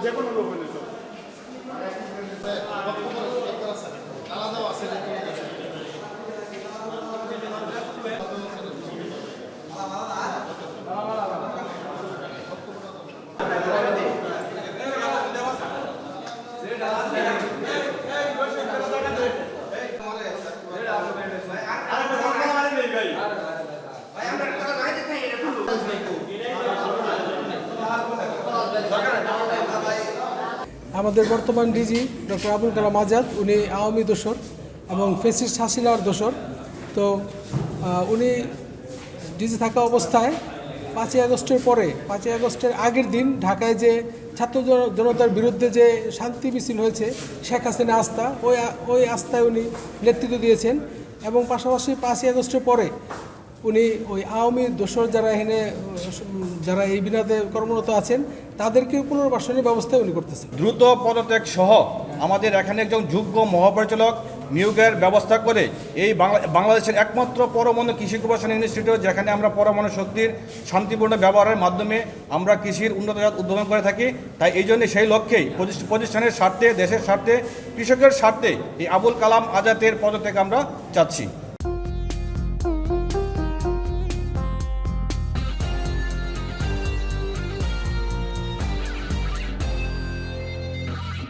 যে কোনো লোক হলে তো আমাদের বর্তমান ডিজি ডক্টর আবুল কালাম আজাদ, উনি আওয়ামী দোসর এবং ফ্যাসিস্ট হাসিনার দোসর। তো উনি ডিজি থাকা অবস্থায় 5ই আগস্টের পরে, 5ই আগস্টের আগের দিন ঢাকায় যে ছাত্র জনতার বিরুদ্ধে যে শান্তি মিছিল হয়েছে, শেখ হাসিনা আস্থা, ওই আস্থায় উনি নেতৃত্ব দিয়েছেন। এবং পাশাপাশি 5ই আগস্টের পরে উনি ওই আওয়ামী দোসর যারা এই বিনাদে কর্মরত আছেন তাদেরকে পুনর্বাসনের ব্যবস্থা উনি করতেছেন। দ্রুত পদত্যাগ সহ আমাদের এখানে একজন যোগ্য মহাপরিচালক নিয়োগের ব্যবস্থা করে এই বাংলাদেশের একমাত্র পরমাণু কৃষি গবেষণা ইনস্টিটিউট, যেখানে আমরা পরমাণু শক্তির শান্তিপূর্ণ ব্যবহারের মাধ্যমে আমরা কৃষির উন্নত জাত উদ্ভাবন করে থাকি। তাই এই জন্য সেই লক্ষ্যেই প্রতিষ্ঠানের স্বার্থে, দেশের স্বার্থে, কৃষকের স্বার্থে এই আবুল কালাম আজাদের পদত্যাগ আমরা চাচ্ছি।